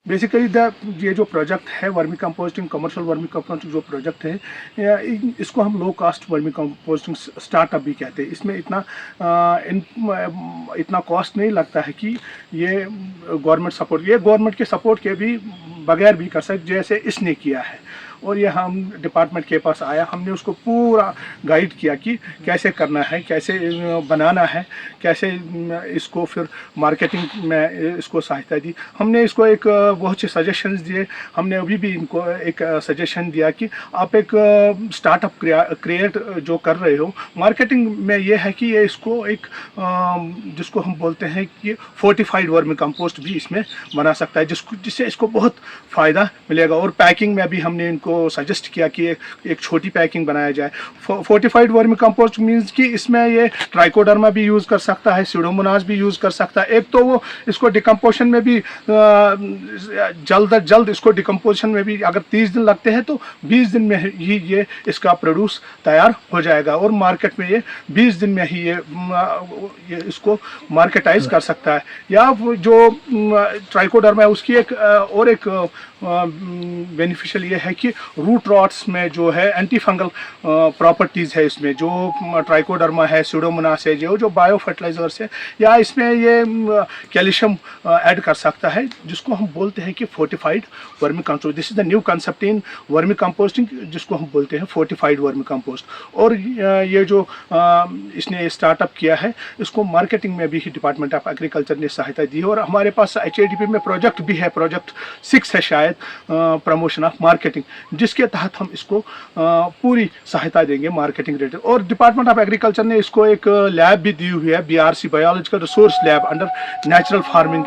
Basically ये जो project है vermi composting, commercial vermi composting जो प्रोजेक्ट है, इसको हम लो कास्ट वर्मी कंपोस्टिंग स्टार्टअप भी कहते हैं। इसमें इतना कॉस्ट नहीं लगता है कि ये गवर्नमेंट के सपोर्ट के भी बगैर भी कर सकते, जैसे इसने किया है। और ये हम डिपार्टमेंट के पास आया, हमने उसको पूरा गाइड किया कि कैसे करना है, कैसे बनाना है, कैसे इसको फिर मार्केटिंग में इसको सहायता दी। हमने इसको एक बहुत से सजेशंस दिए। हमने अभी भी इनको एक सजेशन दिया कि आप एक स्टार्टअप क्रिएट जो कर रहे हो, मार्केटिंग में ये है कि ये इसको एक जिसको हम बोलते हैं कि फोर्टिफाइड वर्मी कंपोस्ट भी इसमें बना सकता है, जिससे इसको बहुत फ़ायदा मिलेगा। और पैकिंग में भी हमने इनको सजेस्ट किया कि एक छोटी पैकिंग बनाया जाए। फोर्टिफाइड वर्मी कंपोस्ट मींस कि इसमें ये ट्राइकोडर्मा भी यूज़ कर सकता है, सीडोमोनास भी यूज़ कर सकता है। एक तो वो इसको डिकम्पोजिशन में भी जल्द इसको डिकम्पोजिशन में भी अगर 30 दिन लगते हैं तो 20 दिन में ही ये इसका प्रोड्यूस तैयार हो जाएगा और मार्केट में ये 20 दिन में ही ये इसको मार्केटाइज कर सकता है। या जो ट्राइकोडर्मा है उसकी एक बेनिफिशियल ये है कि रूट रॉट्स में जो है एंटी फंगल प्रॉपर्टीज़ है इसमें, जो ट्राइकोडर्मा है, सीडोमोनास है, जो बायो फर्टिलाइजर्स है, या इसमें ये कैल्शियम ऐड कर सकता है, जिसको हम बोलते हैं कि fortified vermi compost. This is the new concept in vermi composting, जिसको हम बोलते हैं फोर्टिफाइड वर्मी कंपोस्ट। और ये जो इसने स्टार्टअप किया है, इसको मार्केटिंग में भी डिपार्टमेंट ऑफ एग्रीकल्चर ने सहायता दी है। और हमारे पास HADP में प्रोजेक्ट भी है, प्रोजेक्ट 6 है शायद, प्रमोशन ऑफ मार्केटिंग, जिसके तहत हम इसको पूरी सहायता देंगे मार्केटिंग रिलेटेड। और डिपार्टमेंट ऑफ एग्रीकल्चर ने इसको एक लैब भी दी हुई है, BRC biological resource lab under natural farming.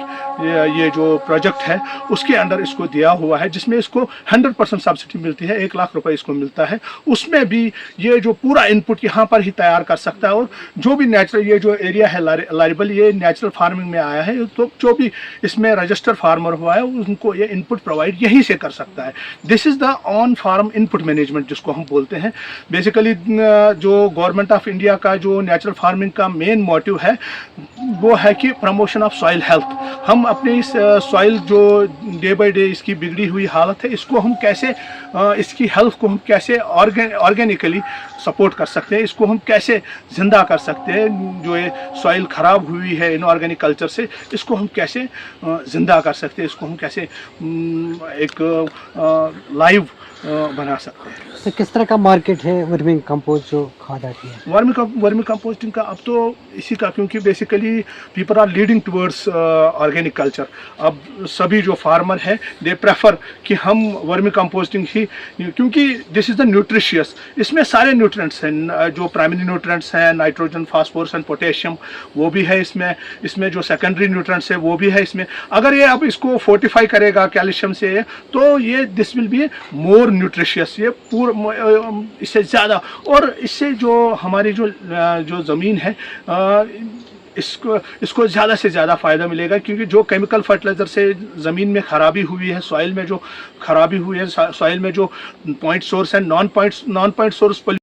ये जो प्रोजेक्ट है उसके अंडर इसको दिया हुआ है, जिसमें इसको 100% सब्सिडी मिलती है, 1 लाख रुपए इसको मिलता है। उसमें भी ये जो पूरा इनपुट यहाँ पर ही तैयार कर सकता है। और जो भी नेचुरल ये जो एरिया है लारिबल, ये नेचुरल फार्मिंग में आया है, तो जो भी इसमें रजिस्टर फार्मर हुआ है उनको ये इनपुट प्रोवाइड यहीं से कर सकता है। This is the on farm input management, जिसको हम बोलते हैं। बेसिकली जो गवर्नमेंट ऑफ इंडिया का जो नेचुरल फार्मिंग का मेन मोटिव है वो है कि प्रमोशन ऑफ सॉइल हेल्थ। हम अपने इस सॉइल जो डे बाय डे इसकी बिगड़ी हुई हालत है, इसको हम कैसे इसकी हेल्थ को हम कैसे ऑर्गेनिकली सपोर्ट कर सकते हैं, इसको हम कैसे जिंदा कर सकते हैं। जो ये सॉइल ख़राब हुई है इनऑर्गेनिक कल्चर से, इसको हम कैसे जिंदा कर सकते हैं, इसको हम कैसे एक लाइव बना सकते हैं। तो किस तरह का मार्केट है वर्मी कंपोस्ट जो खाद आती है? वर्मी कंपोस्टिंग का अब तो इसी का, क्योंकि basically people are leading towards organic culture. अब सभी जो फार्मर हैं दे प्रेफर कि हम वर्मी कंपोस्टिंग ही, क्योंकि दिस इज़ द न्यूट्रिशियस। इसमें सारे न्यूट्रिएंट्स हैं, जो प्राइमरी न्यूट्रिएंट्स हैं, नाइट्रोजन, फास्फोरस एंड पोटेशियम, वो भी है इसमें जो सेकेंडरी न्यूट्रिएंट्स है वो भी है इसमें। अगर ये अब इसको फोर्टिफाई करेगा कैल्शियम से, तो ये this will be more nutritious, ये इससे ज़्यादा। और इससे जो हमारी जो ज़मीन है, इसको ज़्यादा से ज़्यादा फ़ायदा मिलेगा, क्योंकि जो केमिकल फर्टिलाइज़र से ज़मीन में ख़राबी हुई है, सॉइल में जो ख़राबी हुई है, सॉइल में जो पॉइंट सोर्स है, नॉन पॉइंट सोर्स